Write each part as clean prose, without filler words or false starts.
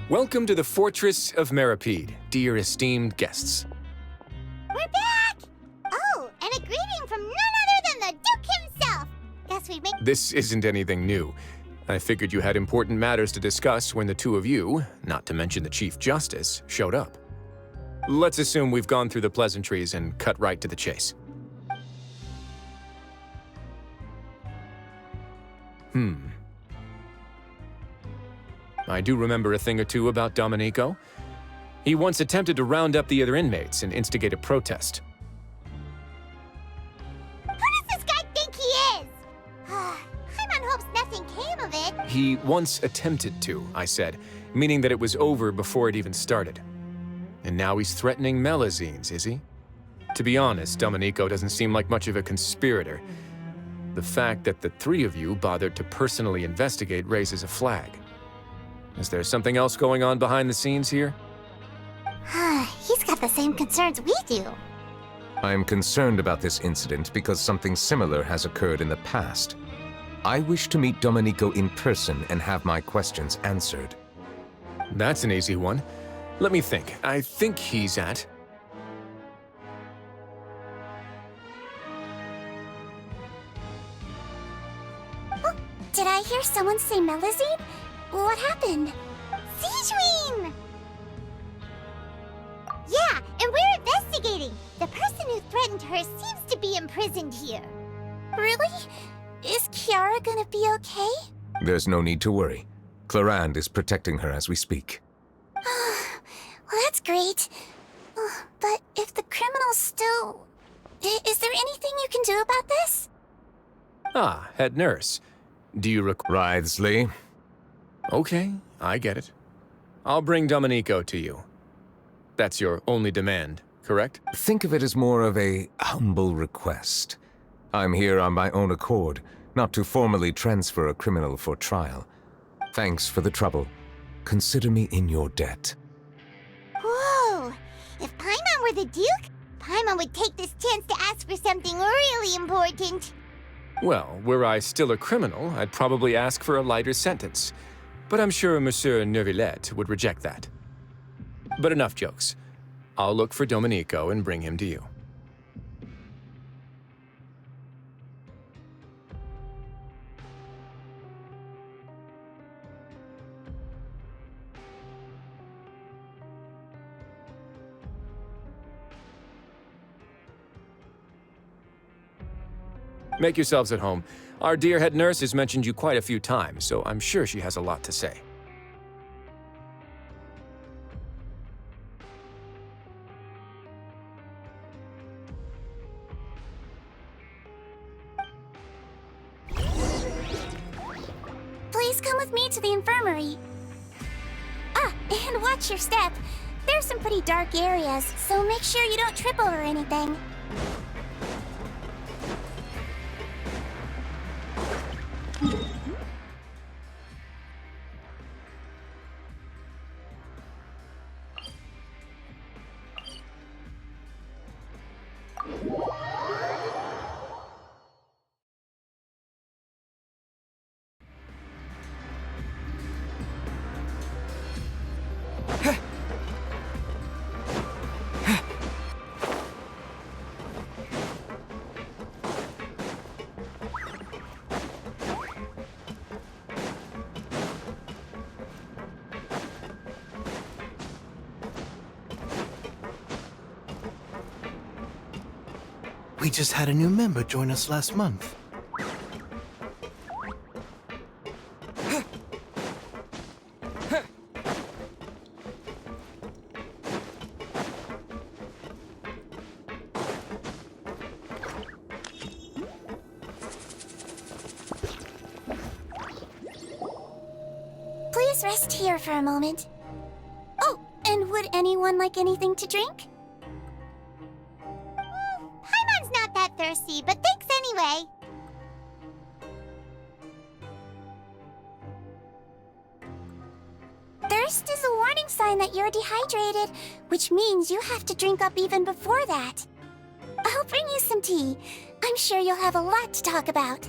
Welcome to the Fortress of Meripede, dear esteemed guests. We're back! Oh, and a greeting from none other than the Duke himself! Guess we make— This isn't anything new. I figured you had important matters to discuss when the two of you, not to mention the Chief Justice, showed up. Let's assume we've gone through the pleasantries and cut right to the chase. I do remember a thing or two about Domenico. He once attempted to round up the other inmates and instigate a protest. Who does this guy think he is? Paimon hopes nothing came of it. He once attempted to, I said, meaning that it was over before it even started. And now he's threatening Melazines, is he? To be honest, Domenico doesn't seem like much of a conspirator. The fact that the three of you bothered to personally investigate raises a flag. Is there something else going on behind the scenes here? He's got the same concerns we do. I am concerned about this incident because something similar has occurred in the past. I wish to meet Domenico in person and have my questions answered. That's an easy one. Let me think. I think he's at... Oh, did I hear someone say Melazine? What happened? Sijuin! Yeah, and we're investigating. The person who threatened her seems to be imprisoned here. Really? Is Kiara gonna be okay? There's no need to worry. Clarande is protecting her as we speak. Well, that's great. But if the criminal's still... Is there anything you can do about this? Ah, head nurse. Do you Wriothesley. Okay, I get it. I'll bring Domenico to you. That's your only demand, correct? Think of it as more of a humble request. I'm here on my own accord, not to formally transfer a criminal for trial. Thanks for the trouble. Consider me in your debt. Whoa! If Paimon were the Duke, Paimon would take this chance to ask for something really important. Well, were I still a criminal, I'd probably ask for a lighter sentence. But I'm sure Monsieur NEUVILLETTE would reject that. But enough jokes. I'll look for Domenico and bring him to you. Make yourselves at home. Our dear head nurse has mentioned you quite a few times, so I'm sure she has a lot to say. Please come with me to the infirmary. Ah, and watch your step. There's some pretty dark areas, so make sure you don't trip over anything. We just had a new member join us last month. Please rest here for a moment. Oh, and would anyone like anything to drink? Paimon's not that thirsty, but thanks anyway. Thirst is a warning sign that you're dehydrated, which means you have to drink up even before that. I'll bring you some tea. I'm sure you'll have a lot to talk about.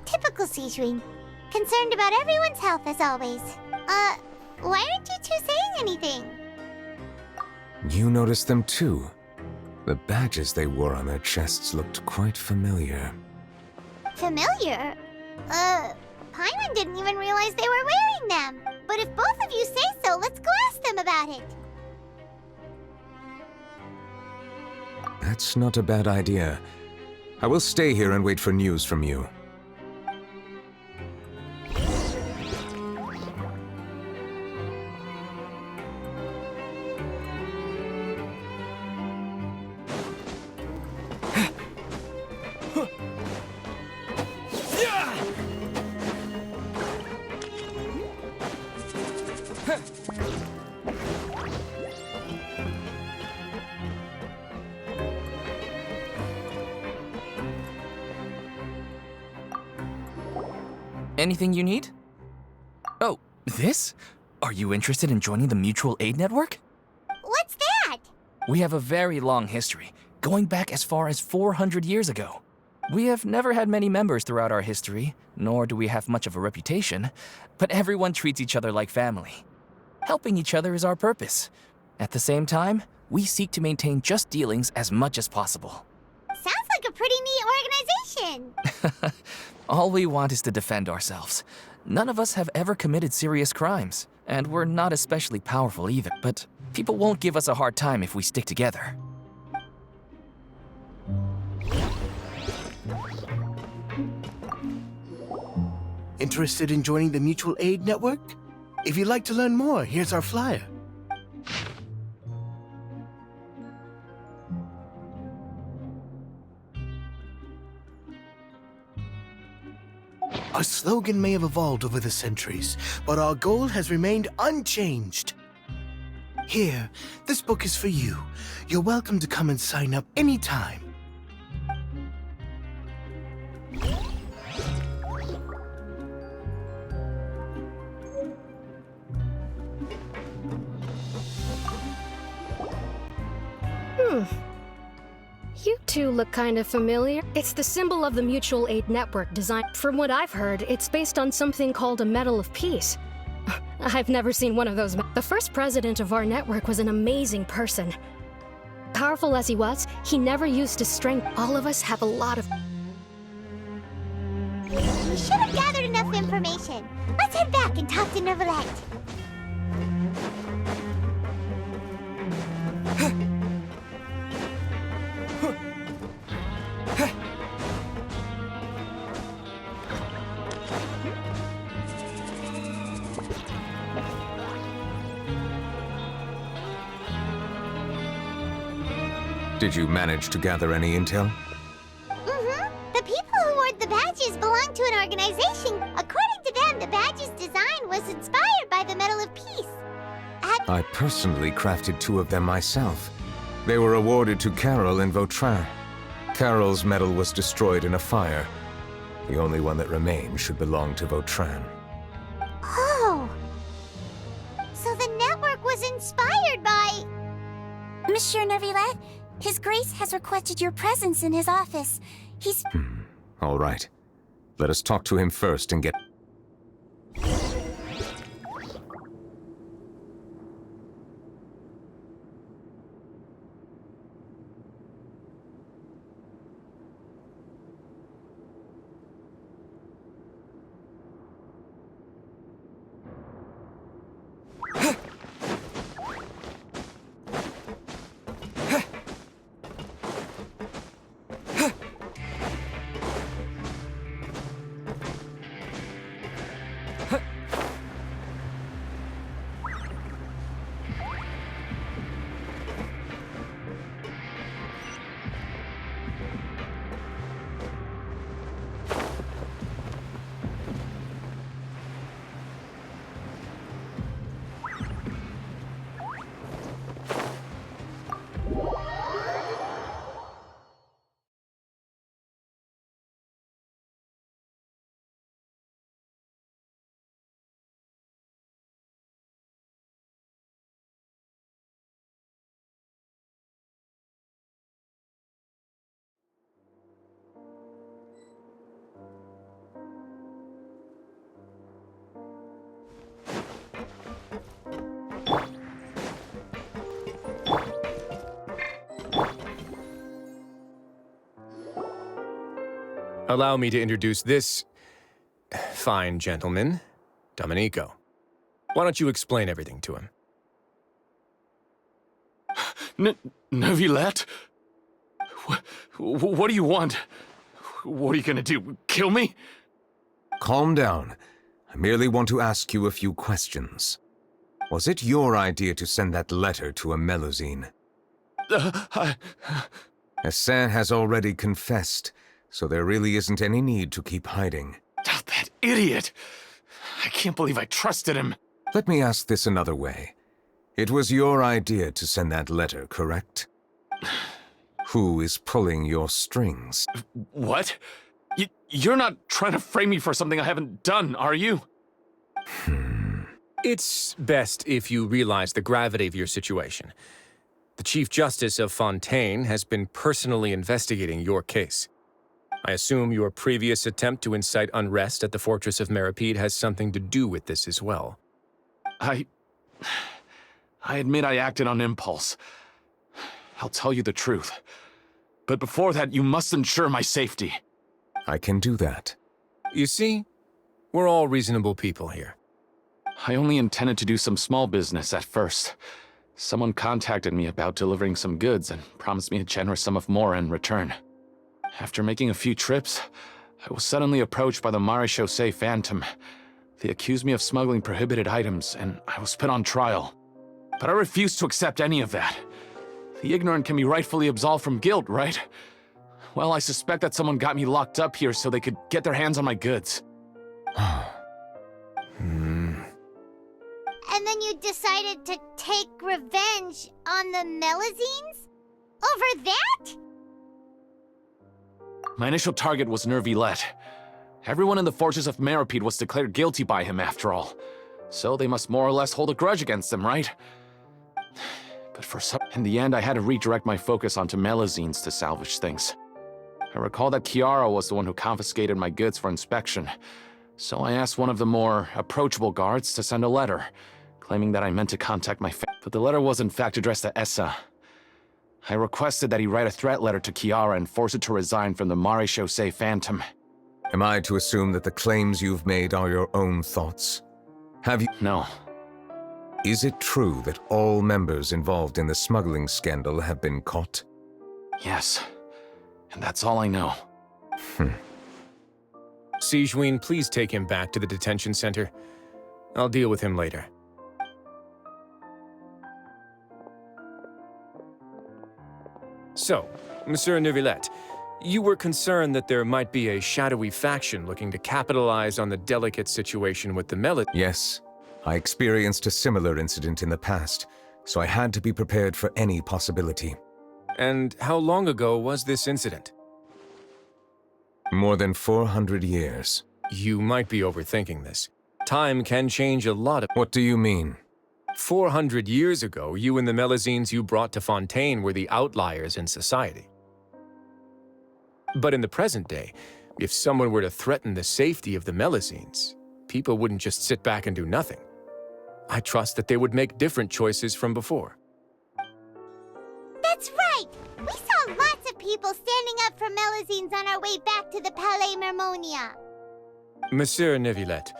Typical Sijuin. Concerned about everyone's health as always. Why aren't you two saying anything? You noticed them too. The badges they wore on their chests looked quite familiar. Familiar? Paimon didn't even realize they were wearing them. But if both of you say so, let's go ask them about it. That's not a bad idea. I will stay here and wait for news from you. Anything you need? Oh, this? Are you interested in joining the Mutual Aid Network? What's that? We have a very long history, going back as far as 400 years ago. We have never had many members throughout our history, nor do we have much of a reputation, but everyone treats each other like family. Helping each other is our purpose. At the same time, we seek to maintain just dealings as much as possible. Sounds like a pretty neat organization. All we want is to defend ourselves. None of us have ever committed serious crimes, and we're not especially powerful either, but people won't give us a hard time if we stick together. Interested in joining the Mutual Aid Network? If you'd like to learn more, here's our flyer. Our slogan may have evolved over the centuries, but our goal has remained unchanged. Here, this book is for you. You're welcome to come and sign up anytime. You two look kind of familiar. It's the symbol of the Mutual Aid Network design. From what I've heard, it's based on something called a Medal of Peace. I've never seen one of those. The first president of our network was an amazing person. Powerful as he was, he never used his strength. All of us have a lot of... We should have gathered enough information. Let's head back and talk to NEUVILLETTE. Did you manage to gather any intel? The people who wore the badges belong to an organization. According to them, the badge's design was inspired by the Medal of Peace. I personally crafted 2 of them myself. They were awarded to Carol in Vautrin. Carol's medal was destroyed in a fire. The only one that remained should belong to Vautrin. Oh. So the network was inspired by... Monsieur NEUVILLETTE, His Grace has requested your presence in his office. He's... All right. Let us talk to him first and get... Allow me to introduce this fine gentleman, Domenico. Why don't you explain everything to him? Neuvillette? What do you want? What are you gonna do? Kill me? Calm down. I merely want to ask you a few questions. Was it your idea to send that letter to a Melusine? Hassan has already confessed, so there really isn't any need to keep hiding. Oh, that idiot! I can't believe I trusted him. Let me ask this another way. It was your idea to send that letter, correct? Who is pulling your strings? What? You're not trying to frame me for something I haven't done, are you? It's best if you realize the gravity of your situation. The Chief Justice of Fontaine has been personally investigating your case. I assume your previous attempt to incite unrest at the Fortress of Meripede has something to do with this as well. I admit I acted on impulse. I'll tell you the truth. But before that, you must ensure my safety. I can do that. You see, we're all reasonable people here. I only intended to do some small business at first. Someone contacted me about delivering some goods and promised me a generous sum of more in return. After making a few trips, I was suddenly approached by the Marechaussee Phantom. They accused me of smuggling prohibited items, and I was put on trial. But I refused to accept any of that. The ignorant can be rightfully absolved from guilt, right? Well, I suspect that someone got me locked up here so they could get their hands on my goods. And then you decided to take revenge on the Melusines? Over that? My initial target was NEUVILLETTE. Everyone in the Fortress of Meripede was declared guilty by him, after all. So they must more or less hold a grudge against him, right? But in the end, I had to redirect my focus onto Melusines to salvage things. I recall that Chiara was the one who confiscated my goods for inspection, so I asked one of the more approachable guards to send a letter, claiming that I meant to contact my family. But the letter was in fact addressed to Essa. I requested that he write a threat letter to Chiara and force her to resign from the Marechaussee Phantom. Am I to assume that the claims you've made are your own thoughts? Have you— No. Is it true that all members involved in the smuggling scandal have been caught? Yes. And that's all I know. Sigewinne, please take him back to the detention center. I'll deal with him later. So, Monsieur Neuvillette, you were concerned that there might be a shadowy faction looking to capitalize on the delicate situation with the Melusines. Yes. I experienced a similar incident in the past, so I had to be prepared for any possibility. And how long ago was this incident? More than 400 years. You might be overthinking this. Time can change a lot of— What do you mean? 400 years ago, you and the Melusines you brought to Fontaine were the outliers in society. But in the present day, if someone were to threaten the safety of the Melusines, people wouldn't just sit back and do nothing. I trust that they would make different choices from before. That's right! We saw lots of people standing up for Melusines on our way back to the Palais Mermonia. Monsieur Neuvillette,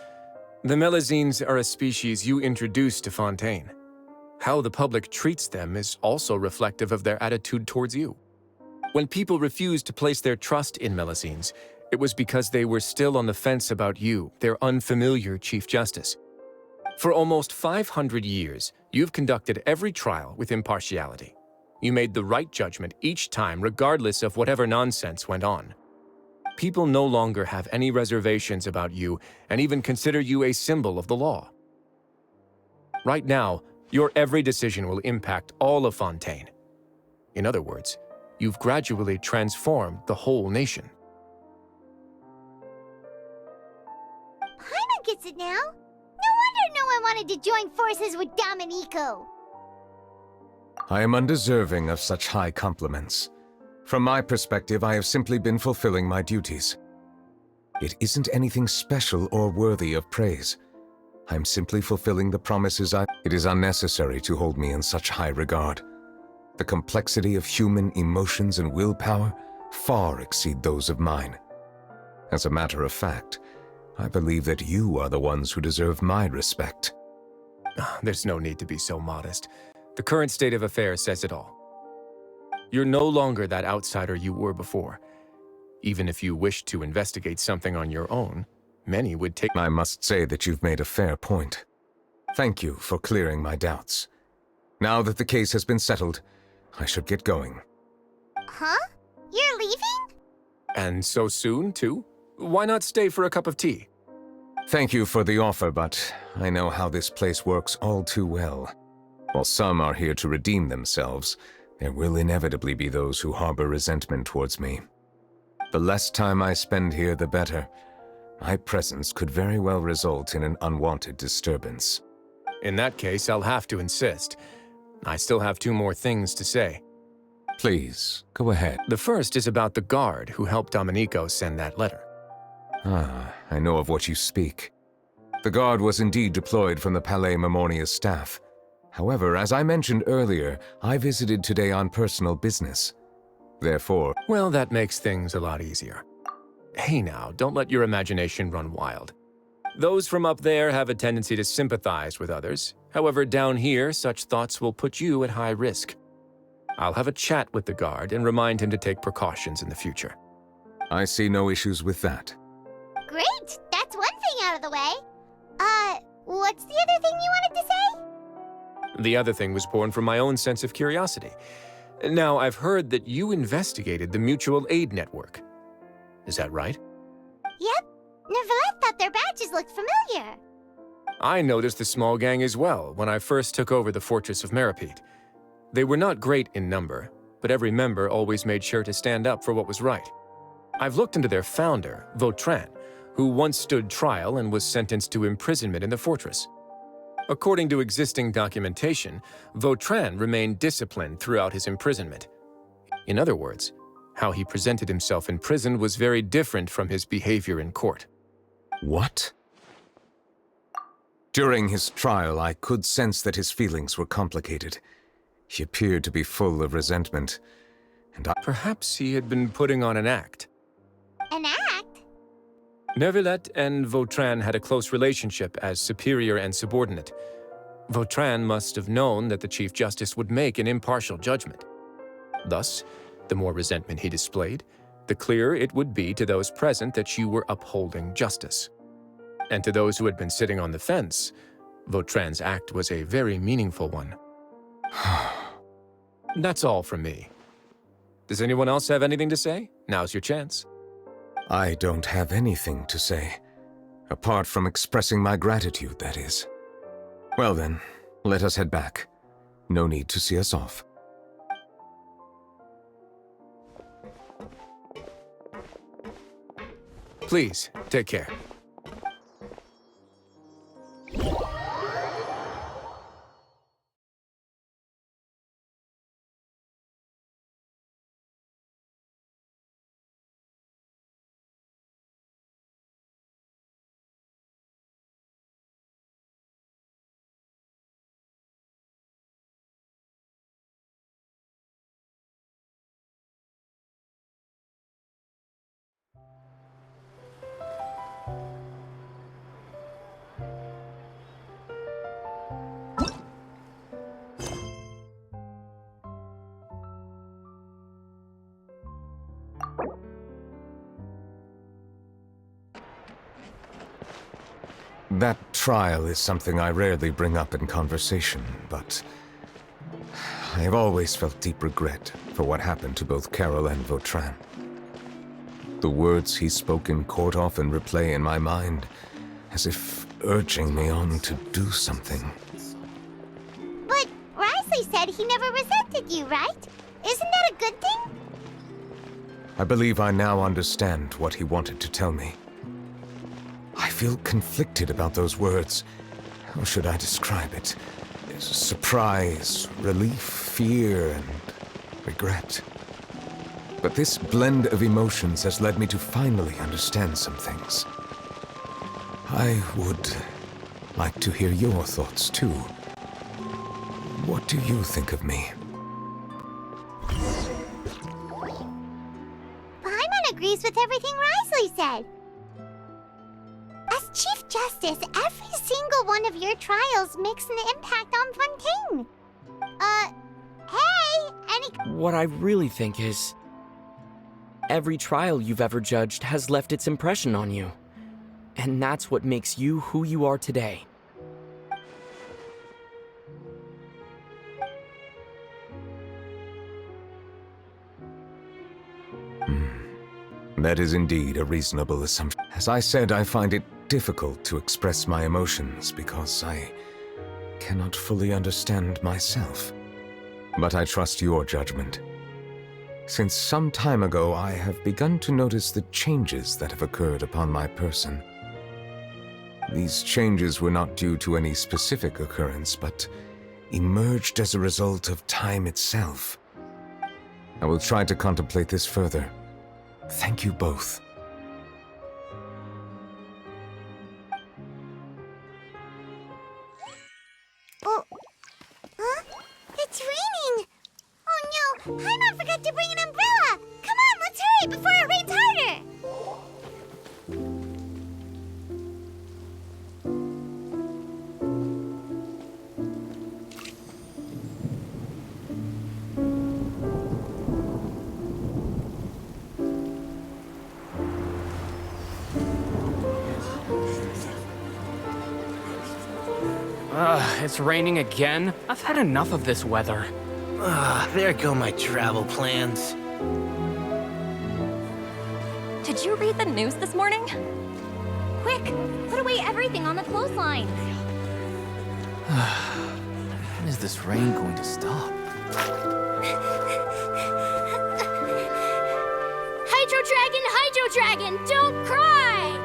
the Melusines are a species you introduced to Fontaine. How the public treats them is also reflective of their attitude towards you. When people refused to place their trust in Melusines, it was because they were still on the fence about you, their unfamiliar Chief Justice. For almost 500 years, you've conducted every trial with impartiality. You made the right judgment each time, regardless of whatever nonsense went on. People no longer have any reservations about you and even consider you a symbol of the law. Right now, your every decision will impact all of Fontaine. In other words, you've gradually transformed the whole nation. Paimon gets it now. No wonder no one wanted to join forces with Domenico. I am undeserving of such high compliments. From my perspective, I have simply been fulfilling my duties. It isn't anything special or worthy of praise. I'm simply fulfilling the promises It is unnecessary to hold me in such high regard. The complexity of human emotions and willpower far exceed those of mine. As a matter of fact, I believe that you are the ones who deserve my respect. There's no need to be so modest. The current state of affairs says it all. You're no longer that outsider you were before. Even if you wished to investigate something on your own, many would take— I must say that you've made a fair point. Thank you for clearing my doubts. Now that the case has been settled, I should get going. Huh? You're leaving? And so soon, too? Why not stay for a cup of tea? Thank you for the offer, but I know how this place works all too well. While some are here to redeem themselves, there will inevitably be those who harbor resentment towards me. The less time I spend here, the better. My presence could very well result in an unwanted disturbance. In that case, I'll have to insist. I still have 2 more things to say. Please, go ahead. The first is about the guard who helped Domenico send that letter. Ah, I know of what you speak. The guard was indeed deployed from the Palais Memoria's staff. However, as I mentioned earlier, I visited today on personal business. Therefore— Well, that makes things a lot easier. Hey now, don't let your imagination run wild. Those from up there have a tendency to sympathize with others. However, down here, such thoughts will put you at high risk. I'll have a chat with the guard and remind him to take precautions in the future. I see no issues with that. Great! That's one thing out of the way. What's the other thing you wanted to say? The other thing was born from my own sense of curiosity. Now, I've heard that you investigated the mutual aid network. Is that right? Yep. Neuvillette thought their badges looked familiar. I noticed the small gang as well when I first took over the Fortress of Meripede. They were not great in number, but every member always made sure to stand up for what was right. I've looked into their founder, Vautrin, who once stood trial and was sentenced to imprisonment in the fortress. According to existing documentation, Vautrin remained disciplined throughout his imprisonment. In other words, how he presented himself in prison was very different from his behavior in court. What? During his trial, I could sense that his feelings were complicated. He appeared to be full of resentment, and Perhaps he had been putting on an act. An act? Neuvillette and Vautrin had a close relationship as superior and subordinate. Vautrin must have known that the Chief Justice would make an impartial judgment. Thus, the more resentment he displayed, the clearer it would be to those present that you were upholding justice. And to those who had been sitting on the fence, Vautrin's act was a very meaningful one. That's all from me. Does anyone else have anything to say? Now's your chance. I don't have anything to say. Apart from expressing my gratitude, that is. Well then, let us head back. No need to see us off. Please, take care. That trial is something I rarely bring up in conversation, but I have always felt deep regret for what happened to both Carol and Vautrin. The words he spoke in court often replay in my mind, as if urging me on to do something. But Risley said he never resented you, right? Isn't that a good thing? I believe I now understand what he wanted to tell me. I feel conflicted about those words. How should I describe it? Surprise, relief, fear, and regret. But this blend of emotions has led me to finally understand some things. I would like to hear your thoughts, too. What do you think of me? Paimon agrees with everything Risley said. Chief Justice, every single one of your trials makes an impact on Fontaine. Hey, What I really think is, every trial you've ever judged has left its impression on you. And that's what makes you who you are today. That is indeed a reasonable assumption. As I said, I find it difficult to express my emotions because I cannot fully understand myself. But I trust your judgment. Since some time ago, I have begun to notice the changes that have occurred upon my person. These changes were not due to any specific occurrence, but emerged as a result of time itself. I will try to contemplate this further. Thank you both. Oh, huh? It's raining! Oh no, Paimon forgot to bring an umbrella! Come on, let's hurry before it rains harder! It's raining again? I've had enough of this weather. There go my travel plans. Did you read the news this morning? Quick, put away everything on the clothesline. When is this rain going to stop? Hydro Dragon, don't cry!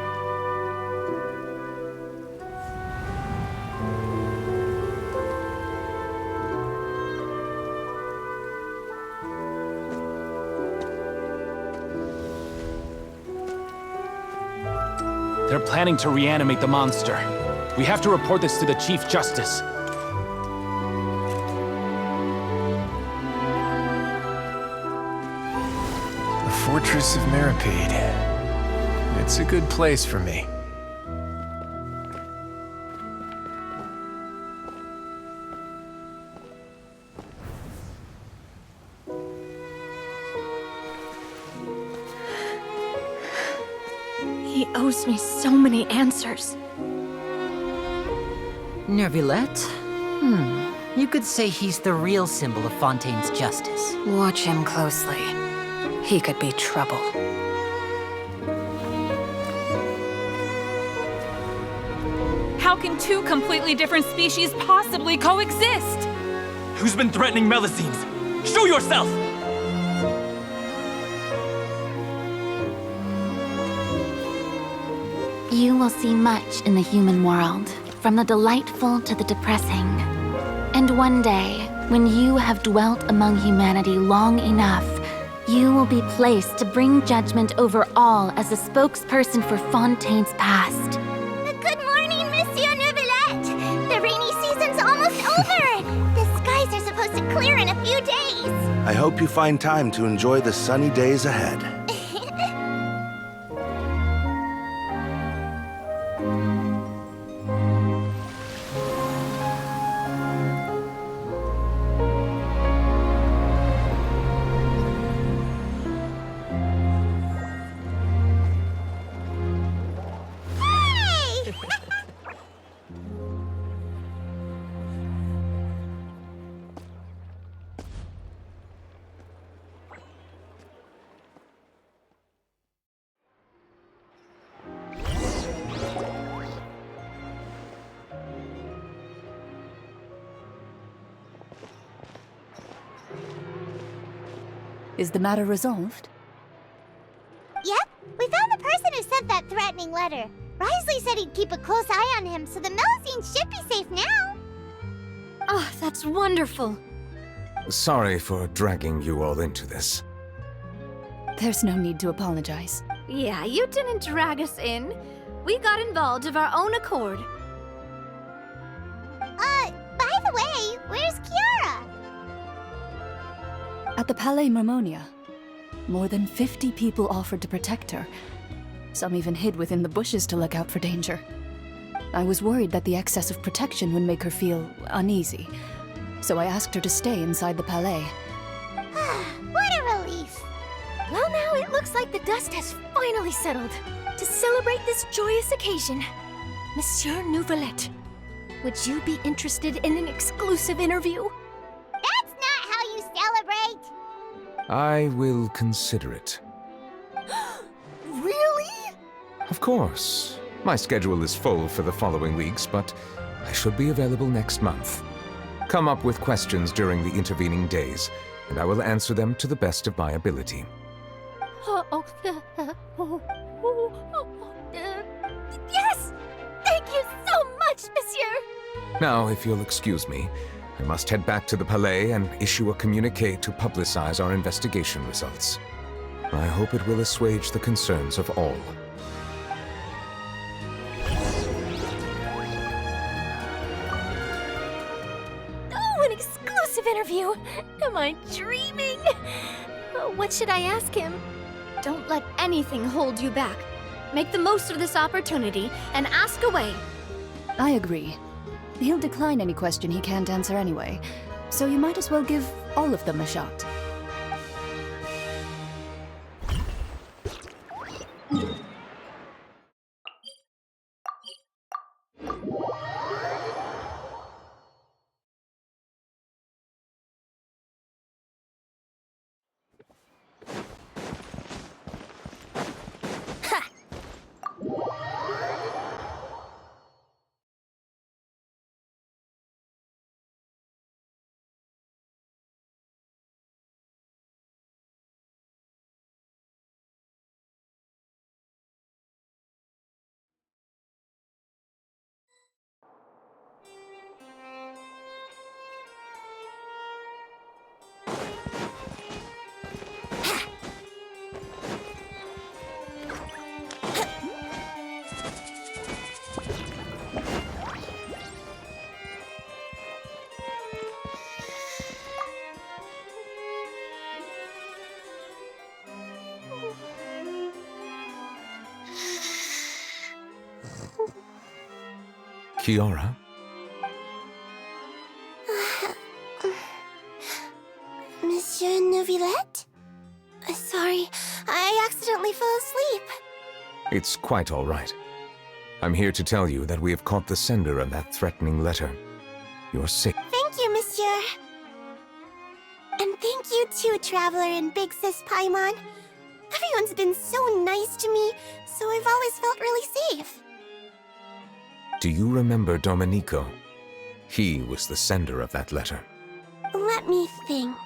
They're planning to reanimate the monster. We have to report this to the Chief Justice. The Fortress of Meripede. It's a good place for me. He owes me so many answers. NEUVILLETTE? You could say he's the real symbol of Fontaine's justice. Watch him closely. He could be trouble. How can two completely different species possibly coexist? Who's been threatening Melusines? Show yourself! You will see much in the human world, from the delightful to the depressing. And one day, when you have dwelt among humanity long enough, you will be placed to bring judgment over all as a spokesperson for Fontaine's past. Good morning, Monsieur NEUVILLETTE! The rainy season's almost over! The skies are supposed to clear in a few days! I hope you find time to enjoy the sunny days ahead. Is the matter resolved? Yep, we found the person who sent that threatening letter. Risley said he'd keep a close eye on him, so the Melusines should be safe now. Oh, that's wonderful. Sorry for dragging you all into this. There's no need to apologize. Yeah, you didn't drag us in. We got involved of our own accord. By the way, where's Kiara? At the Palais Mermonia, more than 50 people offered to protect her. Some even hid within the bushes to look out for danger. I was worried that the excess of protection would make her feel uneasy. So I asked her to stay inside the palais. What a relief! Well, now it looks like the dust has finally settled. To celebrate this joyous occasion, Monsieur NEUVILLETTE, would you be interested in an exclusive interview? That's not how you celebrate! I will consider it. Really? Of course. My schedule is full for the following weeks, but I should be available next month. Come up with questions during the intervening days, and I will answer them to the best of my ability. Yes! Thank you so much, Monsieur! Now, if you'll excuse me, I must head back to the Palais and issue a communiqué to publicize our investigation results. I hope it will assuage the concerns of all. Oh, an exclusive interview! Am I dreaming? What should I ask him? Don't let anything hold you back. Make the most of this opportunity and ask away. I agree. He'll decline any question he can't answer anyway, so you might as well give all of them a shot. Kiara? Monsieur NEUVILLETTE? Sorry, I accidentally fell asleep. It's quite all right. I'm here to tell you that we have caught the sender of that threatening letter. You're safe. Thank you, Monsieur. And thank you too, Traveler and Big Sis Paimon. Everyone's been so nice to me, so I've always felt really safe. Do you remember Domenico? He was the sender of that letter. Let me think.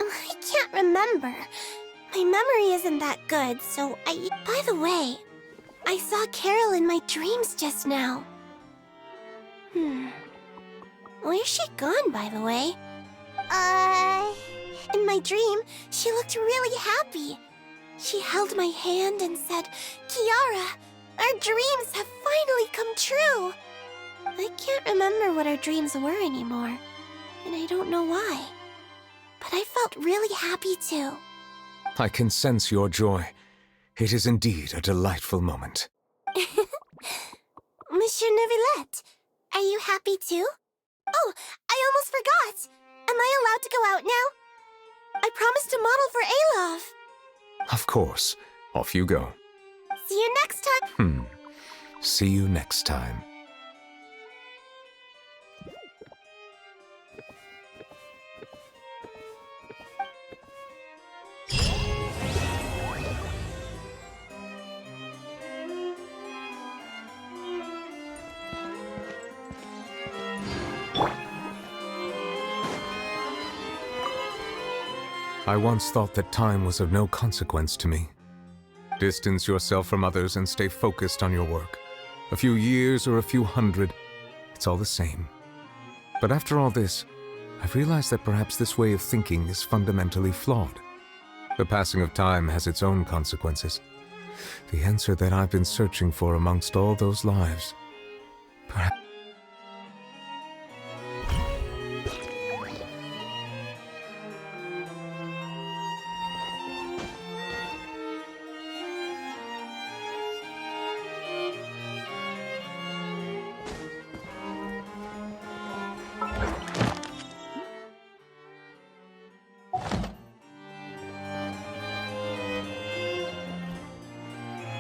I can't remember. My memory isn't that good, so I... By the way, I saw Carol in my dreams just now. Where's she gone, by the way? In my dream, she looked really happy. She held my hand and said, "Kiara, our dreams have finally come true." I can't remember what our dreams were anymore, and I don't know why. But I felt really happy too. I can sense your joy. It is indeed a delightful moment. Monsieur NEUVILLETTE, are you happy too? Oh, I almost forgot! Am I allowed to go out now? I promised to model for Alof. Of course. Off you go. See you next time. See you next time. I once thought that time was of no consequence to me. Distance yourself from others and stay focused on your work. A few years or a few hundred, it's all the same. But after all this, I've realized that perhaps this way of thinking is fundamentally flawed. The passing of time has its own consequences. The answer that I've been searching for amongst all those lives. Perhaps